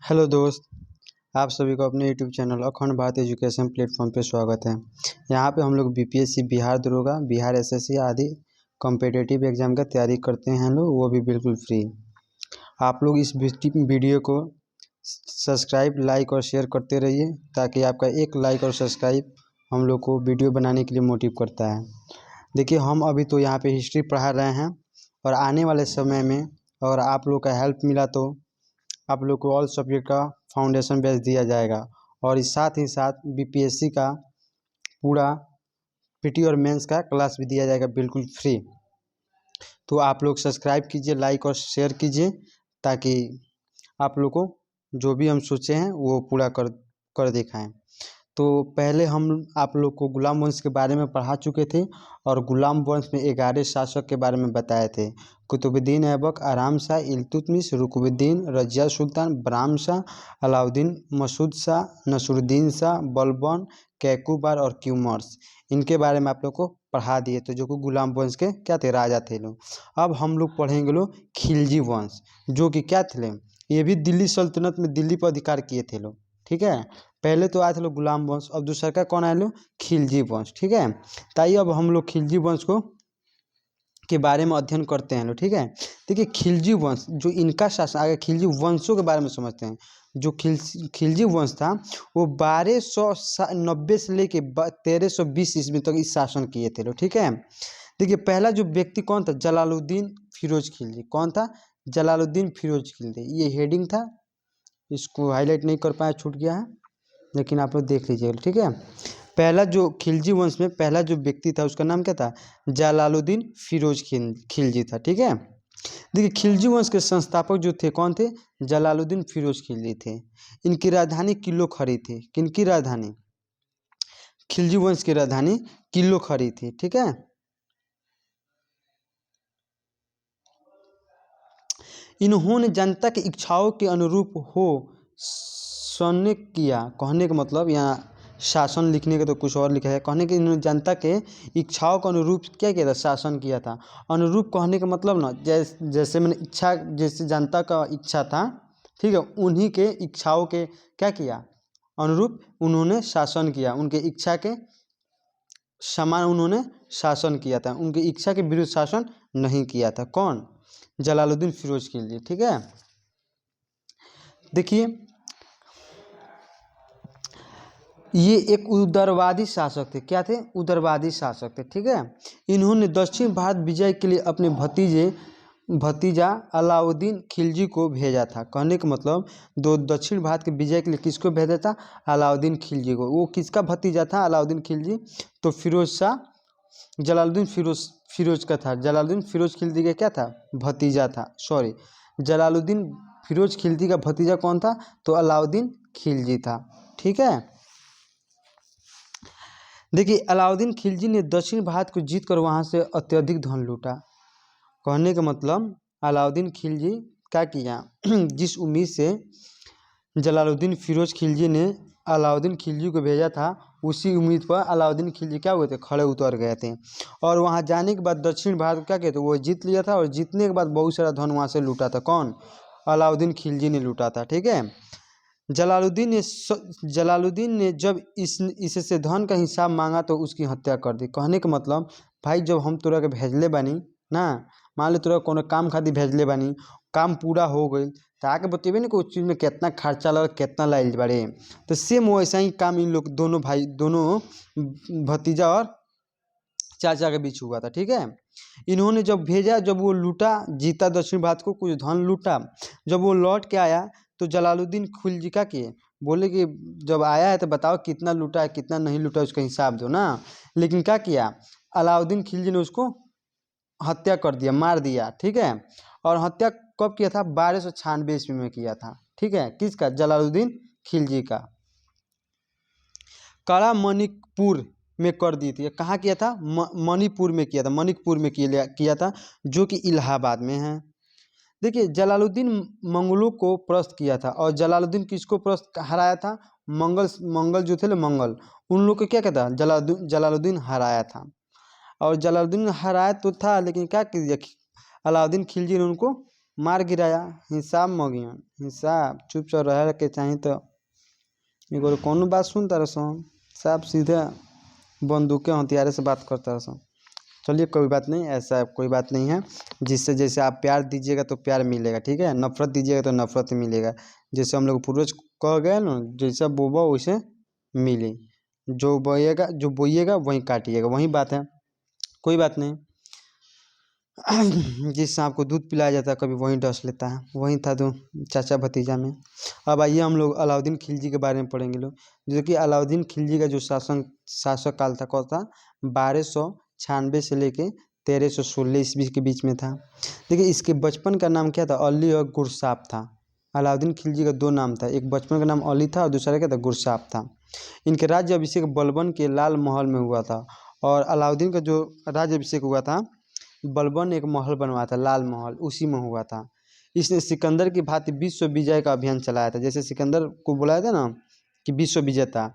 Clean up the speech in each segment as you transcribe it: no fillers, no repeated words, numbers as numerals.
Hello दोस्त, आप सभी को अपने यूट्यूब चैनल अखंड भारत एजुकेशन प्लेटफॉर्म पे स्वागत है। यहाँ पे हम लोग बीपीएससी, बिहार दरोगा, बिहार एसएससी आदि कॉम्पिटिटिव एग्जाम का तैयारी करते हैं लोग, वो भी बिल्कुल फ्री। आप लोग इस वीडियो को सब्सक्राइब, लाइक और शेयर करते रहिए ताकि आपका एक लाइक और सब्सक्राइब हम लोग को वीडियो बनाने के लिए मोटिव करता है। देखिए, हम अभी तो यहाँ पे हिस्ट्री पढ़ा रहे हैं और आने वाले समय में अगर आप लोग का हेल्प मिला तो आप लोग को ऑल सब्जेक्ट का फाउंडेशन बेस दिया जाएगा और इस साथ ही साथ बीपीएससी का पूरा पीटी और मेंस का क्लास भी दिया जाएगा बिल्कुल फ्री। तो आप लोग सब्सक्राइब कीजिए, लाइक और शेयर कीजिए ताकि आप लोग को जो भी हम सोचे हैं वो पूरा कर दिखाएं। तो पहले हम आप लोग को गुलाम वंश के बारे में पढ़ा चुके थे और गुलाम वंश में 11 शासक के बारे में बताए थे। कुतुबुद्दीन ऐबक, आराम शाह, इल्तुतमिश, रुकनुद्दीन, रजिया सुल्तान, बहराम शाह, अलाउद्दीन, मसूद शाह, नसरुद्दीन शाह, बलबन, कैकुबार और क्यूमर्स, इनके बारे में आप लोग को पढ़ा दिए थे, जो कि गुलाम वंश के क्या थे, राजा थे लोग। अब हम लोग पढ़ेंगे लोग खिलजी वंश, जो कि क्या थे, ये भी दिल्ली सल्तनत में दिल्ली पर अधिकार किए थे लोग। ठीक है, पहले तो आए थे लोग गुलाम वंश, अब दूसरा का कौन आए लोग, खिलजी वंश। ठीक है, ताइए अब हम लोग खिलजी वंश को के बारे में अध्ययन करते हैं लोग। ठीक है, देखिए खिलजी वंश जो इनका शासन, आगे खिलजी वंशों के बारे में समझते हैं। जो खिलजी वंश था वो 1290 से लेके 1320 ईस्वी तक इस शासन किए थे लोग। ठीक है, देखिए पहला जो व्यक्ति कौन था, जलालुद्दीन फिरोज खिलजी। कौन था, जलालुद्दीन फिरोज खिलजी। ये हेडिंग था, इसको हाईलाइट नहीं कर पाया, छूट गया है, लेकिन आप लोग देख लीजिएगा। ठीक है, पहला जो खिलजी वंश में पहला जो व्यक्ति था उसका नाम क्या था, जलालुद्दीन फिरोज खिलजी था। ठीक है, देखिए खिलजी वंश के संस्थापक जो थे कौन थे, जलालुद्दीन फिरोज खिलजी थे। इनकी राजधानी किलो खरी थी। किनकी राजधानी, खिलजी वंश की राजधानी किलो खरी थी। ठीक है, इन्होंने जनता की इच्छाओं के अनुरूप हो शासन किया। कहने का मतलब यहाँ शासन लिखने का तो कुछ और लिखा है, कहने के इन्होंने जनता के इच्छाओं के अनुरूप क्या किया था, शासन किया था। अनुरूप कहने का मतलब ना, जैसे मैंने इच्छा, जैसे जनता का इच्छा था, ठीक है, उन्हीं के इच्छाओं के क्या किया, अनुरूप उन्होंने शासन किया। उनके इच्छा के समान उन्होंने शासन किया था, उनकी इच्छा के विरुद्ध शासन नहीं किया था। कौन, जलालुद्दीन फिरोज खिलजी। ठीक है, देखिए ये एक उदारवादी शासक थे। क्या थे, उदारवादी शासक थे। ठीक है, इन्होंने दक्षिण भारत विजय के लिए अपने भतीजा अलाउद्दीन खिलजी को भेजा था। कहने का मतलब दो दक्षिण भारत के विजय के लिए किसको भेजा था, अलाउद्दीन खिलजी को। वो किसका भतीजा था, अलाउद्दीन खिलजी, तो फिरोज शाह, जलालुद्दीन फिरोज का था। जलालुद्दीन फिरोज खिलजी का क्या था, भतीजा था। सॉरी, जलालुद्दीन फिरोज खिलजी का भतीजा कौन था, तो अलाउद्दीन खिलजी था। ठीक है, देखिए अलाउद्दीन खिलजी ने दक्षिण भारत को जीतकर वहां से अत्यधिक धन लूटा। कहने का मतलब अलाउद्दीन खिलजी क्या किया, जिस उम्मीद से जलालुद्दीन फिरोज खिलजी ने अलाउद्दीन खिलजी को भेजा था, उसी उम्मीद पर अलाउद्दीन खिलजी क्या हुए थे, खड़े उतर गए थे। और वहां जाने के बाद दक्षिण भारत को क्या कहते, वो जीत लिया था और जीतने के बाद बहुत सारा धन वहां से लूटा था। कौन, अलाउद्दीन खिलजी ने लूटा था। ठीक है, जलालुद्दीन ने जब इससे धन का हिसाब मांगा तो उसकी हत्या कर दी। कहने का मतलब भाई, जब हम तोरा के भेजले बानी ना, मान लो तोरा कोनो काम खातिर भेजले बानी, काम पूरा हो गई तो आके बतेबे ना कि उस चीज़ में कितना खर्चा लगा, कितना लाइल बारे। तो सेम वैसा ही काम इन लोग दोनों भाई, दोनों भतीजा और चाचा के बीच हुआ था। ठीक है, इन्होंने जब भेजा, जब वो लूटा, जीता दक्षिण भारत को, कुछ धन लूटा, जब वो लौट के आया तो जलालुद्दीन खिलजी का किए, बोले कि जब आया है तो बताओ कितना लूटा है, कितना नहीं लूटा, उसका हिसाब दो ना। लेकिन क्या किया, अलाउद्दीन खिलजी ने उसको हत्या कर दिया, मार दिया। ठीक है, और हत्या कब किया था, 1296 ईस्वी में किया था। ठीक है, किसका, जलालुद्दीन खिलजी का। कड़ा मणिपुर में कर दी थी। कहाँ किया था, मणिपुर में किया था, मणिपुर में किया था, जो कि इलाहाबाद में है। देखिए जलालुद्दीन मंगलों को परास्त किया था, और जलालुद्दीन किसको परास्त हराया था, मंगल जो थे ना, मंगल, उन लोग को क्या कहता है, जलालुद्दीन हराया था। और जलालुद्दीन हराया तो था, लेकिन क्या किया, अलाउद्दीन खिलजी ने उनको मार गिराया, हिसाब मगियन, हिसाब चुपचाप रहे के चाही। तो एगो कौनो बात सुनता रसन, साफ सीधे बंदूकें हथियारे से बात करता रसन। चलिए कोई बात नहीं, ऐसा कोई बात नहीं है। जिससे जैसे आप प्यार दीजिएगा तो प्यार मिलेगा, ठीक है, नफरत दीजिएगा तो नफरत मिलेगा। जैसे हम लोग पूर्वज कह गए ना, जैसा बोबा वैसे मिले, जो बोइएगा वहीं काटिएगा, वही बात है, कोई बात नहीं। जिस सांप को दूध पिलाया जाता है कभी वहीं डस लेता है, वही था तो चाचा भतीजा में। अब आइए हम लोग अलाउद्दीन खिलजी के बारे में पढ़ेंगे लोग। जो कि अलाउद्दीन खिलजी का जो शासक काल था कौन था, 1296 से लेके 1316 ईस्वी के बीच में था। देखिए इसके बचपन का नाम क्या था, अली और गुरसाप था। अलाउद्दीन खिलजी का दो नाम था, एक बचपन का नाम अली था और दूसरा क्या था, गुरसाप था। इनके राज्य अभिषेक बलबन के लाल महल में हुआ था। और अलाउद्दीन का जो राज्य अभिषेक हुआ था, बलबन एक महल बनवाया था, लाल महल, उसी में हुआ था। इसने सिकंदर की भांति विश्व विजय का अभियान चलाया था। जैसे सिकंदर को बुलाया था ना कि विश्व विजेता,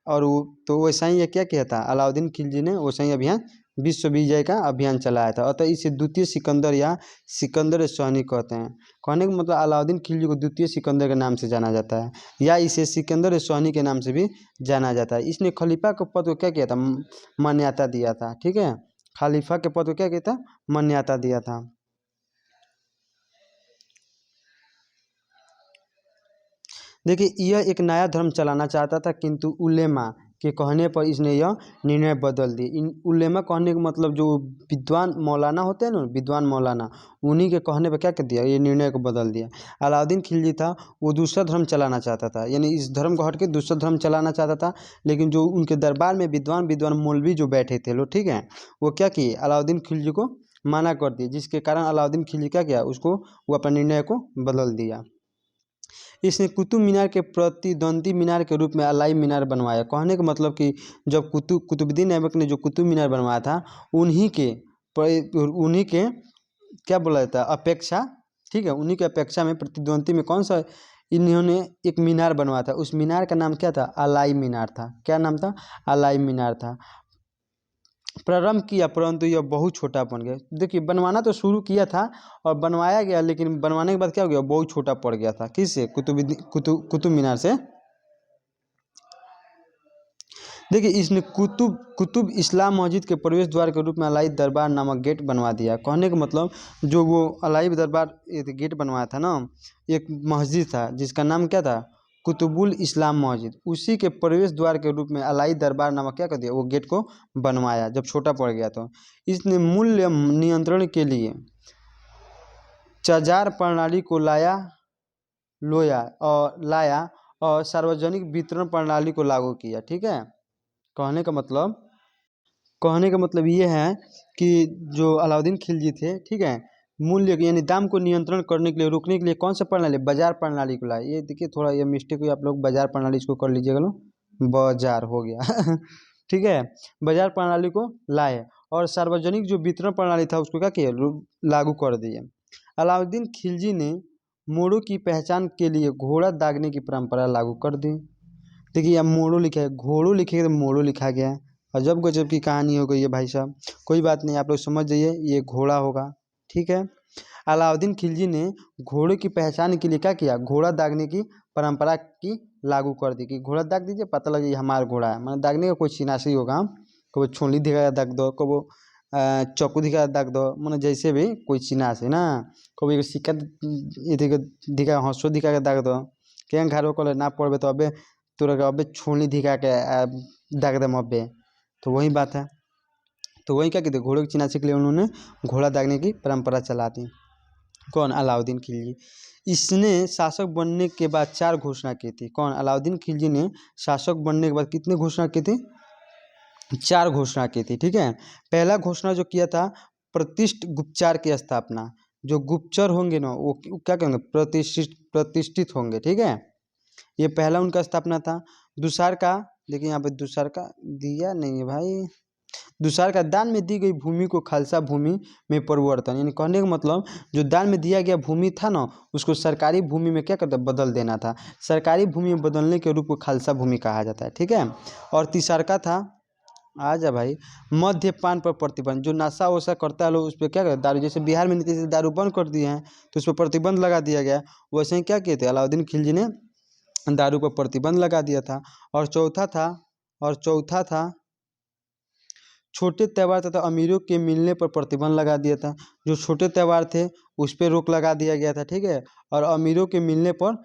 और वो तो वैसा ही ये क्या किया था, अलाउद्दीन खिलजी ने वैसा ही अभियान, विश्व विजय का अभियान चलाया था। अतः इसे द्वितीय सिकंदर या सिकंदर सहनी कहते हैं। कहने का मतलब अलाउद्दीन खिलजी को द्वितीय सिकंदर के नाम से जाना जाता है, या इसे सिकंदर सहनी के नाम से भी जाना जाता है। इसने खलीफा के पद को क्या किया था, मान्यता दिया था, ठीक है, खलीफा के पद को क्या किया था, मान्यता दिया था। देखिए यह एक नया धर्म चलाना चाहता था, किंतु उलेमा के कहने पर इसने यह निर्णय बदल दी। इन उलेमा कहने का मतलब जो विद्वान मौलाना होते हैं ना, विद्वान मौलाना, उन्हीं के कहने पर क्या कर दिया, ये निर्णय को बदल दिया। अलाउद्दीन खिलजी था वो दूसरा धर्म चलाना चाहता था, यानी इस धर्म को हट के दूसरा धर्म चलाना चाहता था। लेकिन जो उनके दरबार में विद्वान मौलवी जो बैठे थे लोग, ठीक है, वो क्या किए, अलाउद्दीन खिलजी को मना कर दिए, जिसके कारण अलाउद्दीन खिलजी क्या किया, उसको वो अपने निर्णय को बदल दिया। इसने कुतुब मीनार के प्रतिद्वंदी मीनार के रूप में अलाई मीनार बनवाया। कहने का मतलब कि जब कुतुबुद्दीन ऐबक ने जो कुतुब मीनार बनवाया था, उन्हीं के क्या बोला जाता है, अपेक्षा, ठीक है, उन्हीं के अपेक्षा में प्रतिद्वंदी में कौन सा इन्होंने एक मीनार बनवाया था। उस मीनार का नाम क्या था, अलाई मीनार था। क्या नाम था, अलाई मीनार था। प्रारंभ किया परंतु यह बहुत छोटा बन गया। देखिए बनवाना तो शुरू किया था और बनवाया गया, लेकिन बनवाने के बाद क्या हो गया, बहुत छोटा पड़ गया था। किससे, कुतुब मीनार से। देखिए इसने कुतुब इस्लाम मस्जिद के प्रवेश द्वार के रूप में अलाई दरबार नामक गेट बनवा दिया। कहने का मतलब जो वो अलाई दरबार गेट बनवाया था ना, एक मस्जिद था जिसका नाम क्या था, कुतुबुल इस्लाम मस्जिद, उसी के प्रवेश द्वार के रूप में अलाई दरबार नामक क्या कर दिया, वो गेट को बनवाया जब छोटा पड़ गया। तो इसने मूल्य नियंत्रण के लिए चाजार प्रणाली को लाया और सार्वजनिक वितरण प्रणाली को लागू किया, ठीक है। कहने का मतलब ये है कि जो अलाउद्दीन खिलजी थे, ठीक है, मूल्य यानी दाम को नियंत्रण करने के लिए, रोकने के लिए कौन सा प्रणाली, बाजार प्रणाली को लाए। ये देखिए थोड़ा ये मिस्टेक हुई, आप लोग बाजार प्रणाली इसको कर लीजिएगा, लो बाजार हो गया ठीक है, बाजार प्रणाली को लाए और सार्वजनिक जो वितरण प्रणाली था उसको क्या किया, लागू कर दिए। अलाउद्दीन खिलजी ने मोड़ों की पहचान के लिए घोड़ा दागने की परंपरा लागू कर दी। देखिए यहाँ मोड़ो लिखा है, घोड़ो लिखे तो मोड़ो लिखा गया है। अजब गजब की कहानी हो गई है भाई साहब। कोई बात नहीं, आप लोग समझ जाइए ये घोड़ा होगा, ठीक है। अलाउद्दीन खिलजी ने घोड़े की पहचान के लिए क्या किया, घोड़ा दागने की परंपरा की लागू कर दी कि घोड़ा दाग दीजिए, पता लगे ये हमारा घोड़ा है। मतलब दागने का कोई चिन्हासी होगा, कभी छोली दिखा दाग दो, कभी चाकू दिखा दाग दो, मतलब जैसे भी कोई चिन्हासी ना, कभी सिक्का दिखा हंसो दिखा के दाग दो, क्या घर को ना पड़े तो अबे तोरा अबे छोली दिखा के दाग दम अबे, तो वही बात है। तो वही क्या कहते, घोड़े की चिन्हासी के लिए उन्होंने घोड़ा दागने की परंपरा चला दी। कौन, अलाउद्दीन खिलजी। इसने शासक बनने के बाद 4 घोषणा की थी। कौन, अलाउद्दीन खिलजी ने शासक बनने के बाद कितने घोषणा की थी, 4 घोषणा की थी, ठीक है। पहला घोषणा जो किया था, प्रतिष्ठित गुप्तचर की स्थापना। जो गुप्तचर होंगे ना वो क्या कहेंगे, प्रतिष्ठित होंगे, ठीक है। ये पहला उनका स्थापना था। दूसर का, देखिए यहाँ पे दूसर का दिया नहीं है भाई, दूसर का दान में दी गई भूमि को खालसा भूमि में परिवर्तन, यानी कहने का मतलब जो दान में दिया गया भूमि था ना, उसको सरकारी भूमि में क्या करता, बदल देना था। सरकारी भूमि में बदलने के रूप को खालसा भूमि कहा जाता है, ठीक है। और तीसर का था आजा भाई। मद्यपान पर प्रतिबंध, जो नशा वशा करता है लोग उस पर क्या करते, दारू, जैसे बिहार में नीतीश दारू बंद कर दिए हैं तो उस पर प्रतिबंध लगा दिया गया। वैसे ही क्या किए थे, अलाउद्दीन खिलजी ने दारू पर प्रतिबंध लगा दिया था। और चौथा था छोटे त्यौहार तथा अमीरों के मिलने पर प्रतिबंध लगा दिया था। जो छोटे त्यौहार थे उस पर रोक लगा दिया गया था, ठीक है। और अमीरों के मिलने पर,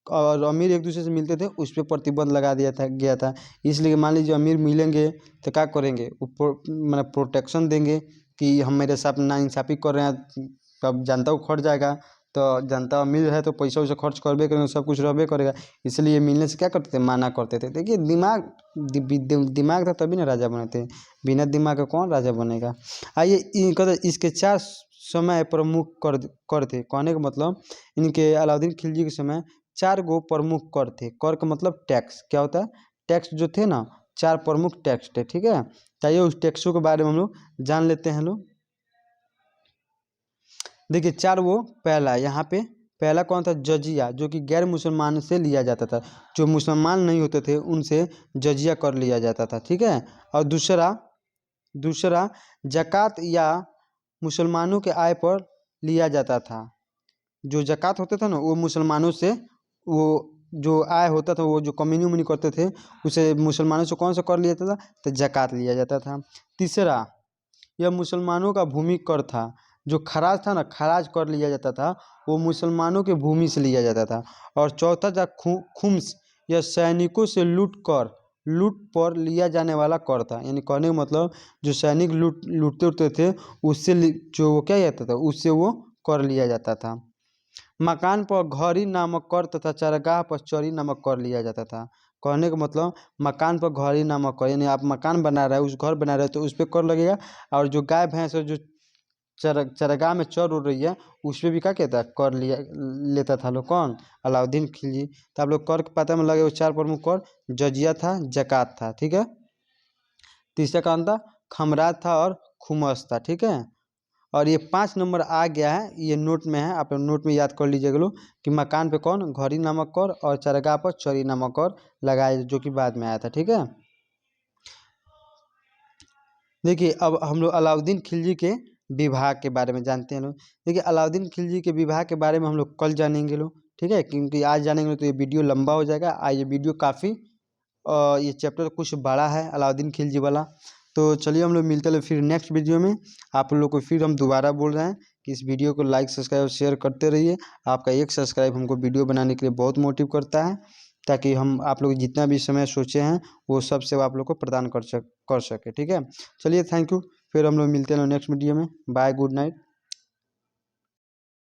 और अमीर एक दूसरे से मिलते थे उस पर प्रतिबंध लगा दिया था गया था। इसलिए मान लीजिए अमीर मिलेंगे तो क्या करेंगे, मतलब प्रोटेक्शन देंगे कि हम मेरे साथ नाइंसाफ़ी कर रहे हैं, तब जनता को खट जाएगा। तो जनता अमीर है तो पैसा वैसा खर्च करबे करेंगे, सब कुछ रहबे करेगा। इसलिए मिलने से क्या करते थे, माना करते थे। देखिए दिमाग था तभी ना राजा बने थे, बिना दिमाग का कौन राजा बनेगा। आइए इसके 4 समय प्रमुख कर थे। कहने का मतलब इनके अलाउद्दीन खिलजी के समय 4 गो प्रमुख कर थे। कर का मतलब टैक्स, क्या होता है, टैक्स जो थे ना, 4 प्रमुख टैक्स थे, ठीक है। चाहिए उस टैक्सों के बारे में हम लोग जान लेते हैं लोग। देखिए 4 वो, पहला यहाँ पे पहला कौन था, जजिया, जो कि गैर मुसलमान से लिया जाता था। जो मुसलमान नहीं होते थे उनसे जजिया कर लिया जाता था, ठीक है। और दूसरा दूसरा ज़कात या मुसलमानों के आय पर लिया जाता था। जो ज़कात होता था ना वो मुसलमानों से, वो जो आय होता था, वो जो कमीनी उमनी करते थे उसे मुसलमानों से कौन सा कर लिया जाता था, तो ज़कात लिया जाता था। तीसरा, यह मुसलमानों का भूमि कर था। जो खराज था ना, खराज कर लिया जाता था, वो मुसलमानों के भूमि से लिया जाता था। और चौथा था खुम्स, यह सैनिकों से लूट पर लिया जाने वाला कर था। यानी कहने का मतलब जो सैनिक लूटते उठते थे उससे जो वो क्या जाता था, उससे वो कर लिया जाता था। मकान पर घड़ी नामक कर तथा चरगाह पर चरी नामक कर लिया जाता था। कहने का मतलब मकान पर घड़ी नामक कर, यानी आप मकान बना रहे हो, उस घर बना रहे हो तो उस पर कर लगेगा। और जो गाय भैंस है जो चरगाह में चर उड़ रही है उस पर भी क्या कहता है, कर लिया लेता था लोग, कौन, अलाउद्दीन खिलजी। तो आप लोग कर के पता में लगे, वो 4 प्रमुख कर जजिया था, ज़कात था, ठीक है। तीसरा कौन था, खमरात था और खुमस था, ठीक है। और ये 5 नंबर आ गया है, ये नोट में है, आप नोट में याद कर लीजिएगा लोग कि मकान पे कौन, घड़ी नामक कर, और चरगाह पर चरी नामक कर लगाए, जो कि बाद में आया था, ठीक है। देखिए अब हम लोग अलाउद्दीन खिलजी के विवाह के बारे में जानते हैं लोग। देखिए अलाउद्दीन खिलजी के विवाह के बारे में हम लोग कल जानेंगे लोग, ठीक है, क्योंकि आज जानेंगे तो ये वीडियो लंबा हो जाएगा। आज ये वीडियो काफ़ी, ये चैप्टर कुछ बड़ा है अलाउद्दीन खिलजी वाला। तो चलिए हम लोग मिलते हैं फिर नेक्स्ट वीडियो में। आप लोग को फिर हम दोबारा बोल रहे हैं कि इस वीडियो को लाइक सब्सक्राइब शेयर करते रहिए। आपका एक सब्सक्राइब हमको वीडियो बनाने के लिए बहुत मोटिव करता है, ताकि हम आप लोग जितना भी समय सोचे हैं वो सब सेवा आप लोग को प्रदान कर सके, ठीक है। चलिए थैंक यू, फिर हम लोग मिलते हैं नेक्स्ट वीडियो में। Bye, good night.